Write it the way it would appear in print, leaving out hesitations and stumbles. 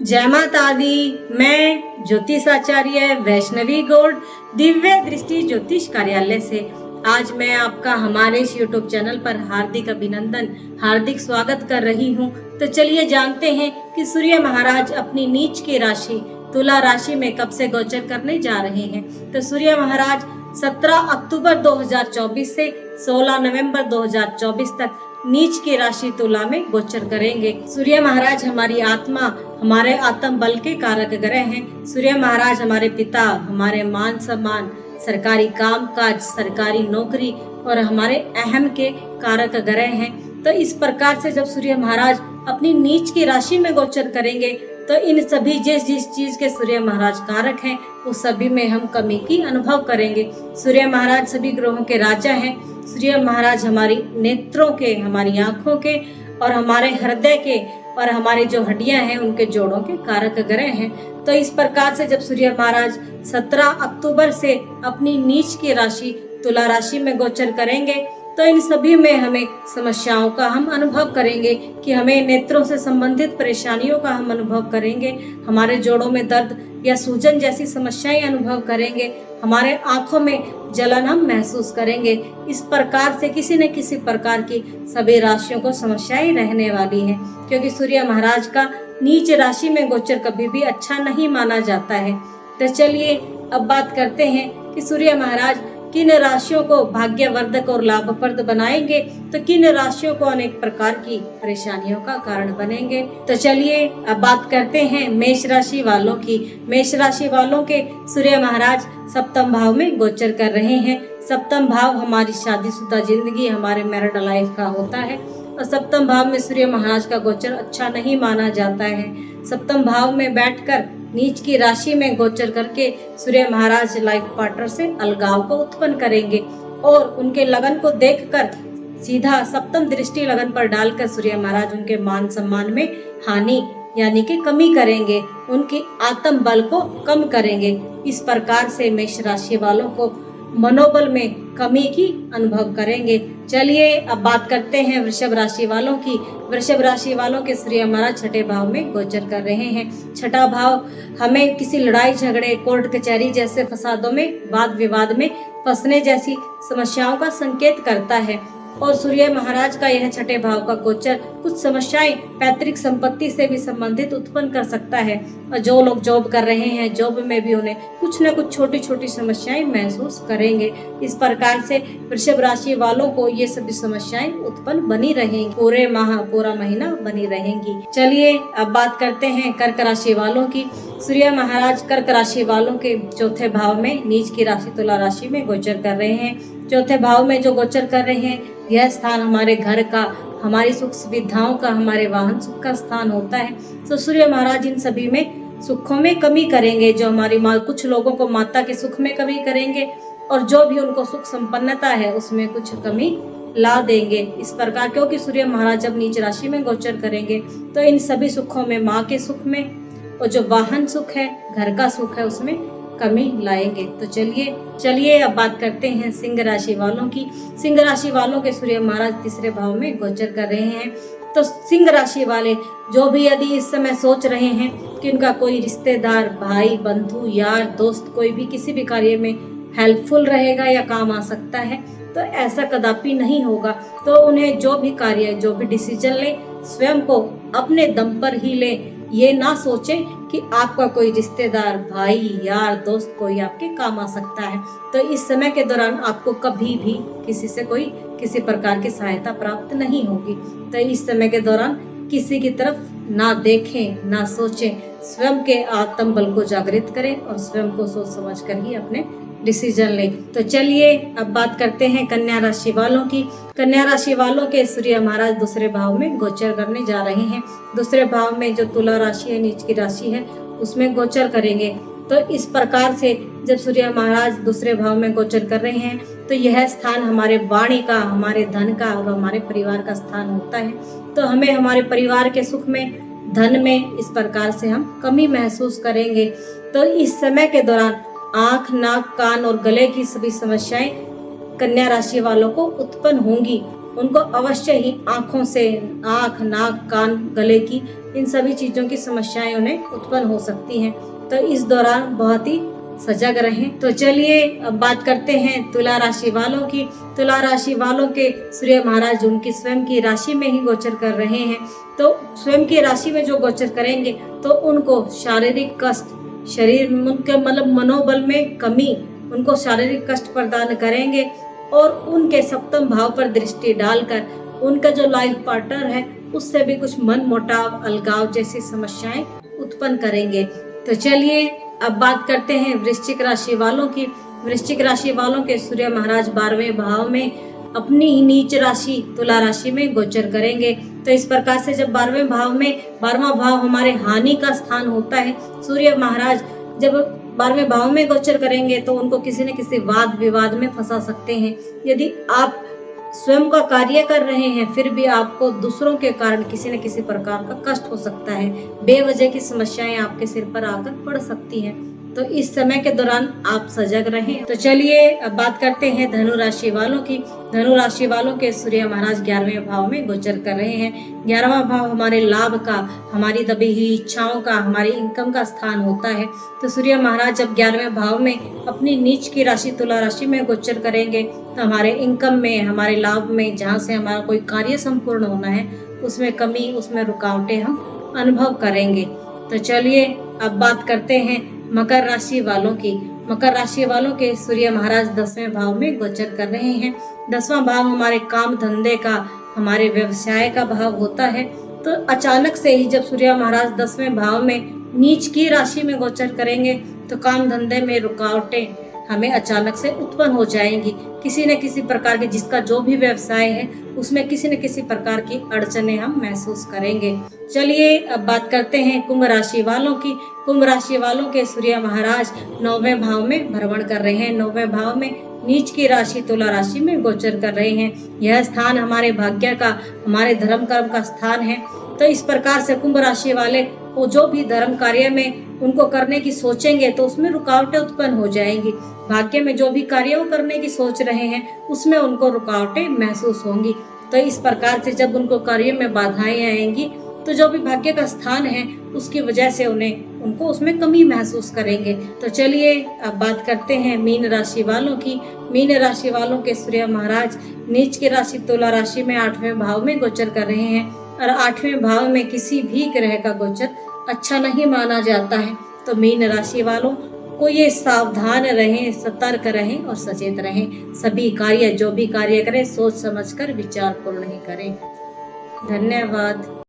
जय माता दी। मैं ज्योतिष आचार्य वैष्णवी गौड़ दिव्य दृष्टि ज्योतिष कार्यालय से आज मैं आपका हमारे इस यूट्यूब चैनल पर हार्दिक अभिनंदन हार्दिक स्वागत कर रही हूं। तो चलिए जानते हैं कि सूर्य महाराज अपनी नीच की राशि तुला राशि में कब से गोचर करने जा रहे हैं। तो सूर्य महाराज 17 अक्टूबर 2024 से 16 नवंबर 2024 तक नीच की राशि तुला में गोचर करेंगे। सूर्य महाराज हमारी आत्मा हमारे आत्म बल के कारक ग्रह हैं। सूर्य महाराज हमारे पिता, हमारे मान सम्मान, सरकारी काम काज, सरकारी नौकरी और हमारे अहम के कारक ग्रह हैं। तो इस प्रकार से जब सूर्य महाराज अपनी नीच की राशि में गोचर करेंगे तो इन सभी जिस जिस चीज के सूर्य महाराज कारक हैं उस सभी में हम कमी की अनुभव करेंगे। सूर्य महाराज सभी ग्रहों के राजा हैं। सूर्य महाराज हमारी नेत्रों के, हमारी आंखों के और हमारे हृदय के और हमारी जो हड्डियां हैं उनके जोड़ों के कारक ग्रह हैं। तो इस प्रकार से जब सूर्य महाराज 17 अक्टूबर से अपनी नीच की राशि तुला राशि में गोचर करेंगे तो इन सभी में हमें समस्याओं का हम अनुभव करेंगे कि हमें नेत्रों से संबंधित परेशानियों का हम अनुभव करेंगे, हमारे जोड़ों में दर्द या सूजन जैसी समस्याएं अनुभव करेंगे, हमारे आंखों में जलन हम महसूस करेंगे। इस प्रकार से किसी न किसी प्रकार की सभी राशियों को समस्याएं रहने वाली हैं, क्योंकि सूर्य महाराज का नीच राशि में गोचर कभी भी अच्छा नहीं माना जाता है। तो चलिए अब बात करते हैं कि सूर्य महाराज किन राशियों को भाग्यवर्धक और लाभप्रद बनाएंगे तो किन राशियों को अनेक प्रकार की परेशानियों का कारण बनेंगे। तो चलिए अब बात करते हैं मेष राशि वालों की। मेष राशि वालों के सूर्य महाराज सप्तम भाव में गोचर कर रहे हैं। सप्तम भाव हमारी शादीशुदा जिंदगी, हमारे मैरिड लाइफ का होता है और सप्तम भाव में सूर्य महाराज का गोचर अच्छा नहीं माना जाता है। सप्तम भाव में बैठकर नीच की राशि में गोचर करके सूर्य महाराज लाइफ पार्टनर से अलगाव को उत्पन्न करेंगे और उनके लगन को देखकर सीधा सप्तम दृष्टि लगन पर डालकर सूर्य महाराज उनके मान सम्मान में हानि यानी कि कमी करेंगे, उनके आत्म बल को कम करेंगे। इस प्रकार से मेष राशि वालों को मनोबल में कमी की अनुभव करेंगे। चलिए अब बात करते हैं वृषभ राशि वालों की। वृषभ राशि वालों के सूर्य महाराज छठे भाव में गोचर कर रहे हैं। छठा भाव हमें किसी लड़ाई झगड़े, कोर्ट कचहरी जैसे फसादों में, वाद विवाद में फंसने जैसी समस्याओं का संकेत करता है और सूर्य महाराज का यह छठे भाव का गोचर कुछ समस्याएं पैतृक संपत्ति से भी संबंधित उत्पन्न कर सकता है और जो लोग जॉब कर रहे हैं जॉब में भी उन्हें कुछ न कुछ छोटी छोटी समस्याएं महसूस करेंगे। इस प्रकार से वृषभ राशि वालों को ये सभी समस्याएं उत्पन्न बनी रहेंगी, पूरा महीना बनी रहेंगी। चलिए अब बात करते हैं कर्क राशि वालों की। सूर्य महाराज कर्क राशि वालों के चौथे भाव में नीच की राशि तुला राशि में गोचर कर रहे हैं। चौथे भाव में जो गोचर कर रहे हैं यह स्थान हमारे घर का, हमारी सुख सुविधाओं का, हमारे वाहन सुख का स्थान होता है। तो सूर्य महाराज इन सभी में सुखों में कमी करेंगे। जो हमारी कुछ लोगों को माता के सुख में कमी करेंगे और जो भी उनको सुख संपन्नता है उसमें कुछ कमी ला देंगे। इस प्रकार क्योंकि सूर्य महाराज जब नीच राशि में गोचर करेंगे तो इन सभी सुखों में, माँ के सुख में और जो वाहन सुख है, घर का सुख है, उसमें कमी लाएंगे। तो चलिए अब बात करते हैं सिंह राशि वालों की। सिंह राशि वालों के सूर्य महाराज तीसरे भाव में गोचर कर रहे हैं। तो सिंह राशि वाले जो भी यदि इस समय सोच रहे हैं कि उनका कोई रिश्तेदार, भाई, बंधु, यार, दोस्त कोई भी किसी भी कार्य में हेल्पफुल रहेगा या काम आ सकता है तो ऐसा कदापि नहीं होगा। तो उन्हें जो भी कार्य, जो भी डिसीजन ले स्वयं को अपने दम पर ही ले। ये ना सोचें कि आपका कोई रिश्तेदार, भाई, यार, दोस्त कोई आपके काम आ सकता है। तो इस समय के दौरान आपको कभी भी किसी से कोई किसी प्रकार की सहायता प्राप्त नहीं होगी। तो इस समय के दौरान किसी की तरफ ना देखें, ना सोचें, स्वयं के आत्म बल को जागृत करें और स्वयं को सोच समझ कर ही अपने डिसीजन ले। तो चलिए अब बात करते हैं कन्या राशि वालों की। कन्या राशि वालों के सूर्य महाराज दूसरे भाव में गोचर करने जा रहे हैं। दूसरे भाव में जो तुला राशि है, नीच की राशि है, उसमें गोचर करेंगे। तो इस प्रकार से जब सूर्य महाराज दूसरे भाव में गोचर कर रहे हैं तो यह स्थान हमारे वाणी का, हमारे धन का और हमारे परिवार का स्थान होता है। तो हमें हमारे परिवार के सुख में, धन में इस प्रकार से हम कमी महसूस करेंगे। तो इस समय के दौरान आंख, नाक, कान और गले की सभी समस्याएं कन्या राशि वालों को उत्पन्न होंगी उनको अवश्य ही आँखों से, आँख, नाक, कान, गले की इन सभी चीज़ों की समस्याएं उन्हें उत्पन्न हो सकती हैं। तो इस दौरान बहुत ही सजग रहें। तो चलिए अब बात करते हैं तुला राशि वालों की। तुला राशि वालों के सूर्य महाराज उनकी स्वयं की राशि में ही गोचर कर रहे हैं। तो स्वयं की राशि में जो गोचर करेंगे तो उनको शारीरिक कष्ट, शरीर उनके मतलब मनोबल में कमी, उनको शारीरिक कष्ट प्रदान करेंगे और उनके सप्तम भाव पर दृष्टि डालकर उनका जो लाइफ पार्टनर है उससे भी कुछ मन मुटाव, अलगाव जैसी समस्याएं उत्पन्न करेंगे। तो चलिए अब बात करते हैं वृश्चिक राशि वालों की। वृश्चिक राशि वालों के सूर्य महाराज 12वें भाव में अपनी ही नीच राशि तुला राशि में गोचर करेंगे। तो इस प्रकार से जब 12वें भाव में, 12वां भाव हमारे हानि का स्थान होता है, सूर्य महाराज जब 12वें भाव में गोचर करेंगे तो उनको किसी न किसी वाद विवाद में फंसा सकते हैं। यदि आप स्वयं का कार्य कर रहे हैं फिर भी आपको दूसरों के कारण किसी न किसी प्रकार का कष्ट हो सकता है, बेवजह की समस्याएं आपके सिर पर आकर पड़ सकती हैं। तो इस समय के दौरान आप सजग रहें। तो चलिए अब बात करते हैं धनु राशि वालों की। धनु राशि वालों के सूर्य महाराज 11वें भाव में गोचर कर रहे हैं। 11वां भाव हमारे लाभ का, हमारी दबी हुई इच्छाओं का, हमारी इनकम का स्थान होता है। तो सूर्य महाराज जब 11वें भाव में अपनी नीच की राशि तुला राशि में गोचर करेंगे तो हमारे इनकम में, हमारे लाभ में, जहाँ से हमारा कोई कार्य संपूर्ण होना है उसमें कमी, उसमें रुकावटें हम अनुभव करेंगे। तो चलिए अब बात करते हैं मकर राशि वालों की। मकर राशि वालों के सूर्य महाराज 10वें भाव में गोचर कर रहे हैं। 10वां भाव हमारे काम धंधे का, हमारे व्यवसाय का भाव होता है। तो अचानक से ही जब सूर्य महाराज 10वें भाव में नीच की राशि में गोचर करेंगे तो काम धंधे में रुकावटें हमें अचानक से उत्पन्न हो जाएंगी। किसी न किसी प्रकार के, जिसका जो भी व्यवसाय है उसमें किसी न किसी प्रकार की अड़चने हम महसूस करेंगे। चलिए अब बात करते हैं कुंभ राशि वालों की। कुंभ राशि वालों के सूर्य महाराज 9वें भाव में भ्रमण कर रहे हैं। 9वें भाव में नीच की राशि तुला राशि में गोचर कर रहे हैं। यह स्थान हमारे भाग्य का, हमारे धर्म कर्म का स्थान है। तो इस प्रकार से कुंभ राशि वाले वो जो भी धर्म कार्य में उनको करने की सोचेंगे तो उसमें रुकावटें उत्पन्न हो जाएंगी। भाग्य में जो भी कार्य वो करने की सोच रहे हैं उसमें उनको रुकावटें महसूस होंगी। तो इस प्रकार से जब उनको कार्य में बाधाएं आएंगी तो जो भी भाग्य का स्थान है उसकी वजह से उनको उसमें कमी महसूस करेंगे। तो चलिए अब बात करते हैं मीन राशि वालों की। मीन राशि वालों के सूर्य महाराज नीच की राशि तुला राशि में 8वें भाव में गोचर कर रहे हैं और 8वें भाव में किसी भी ग्रह का गोचर अच्छा नहीं माना जाता है। तो मीन राशि वालों को ये सावधान रहें, सतर्क रहें और सचेत रहें। सभी कार्य, जो भी कार्य करें, सोच समझकर विचारपूर्ण ही करें। धन्यवाद।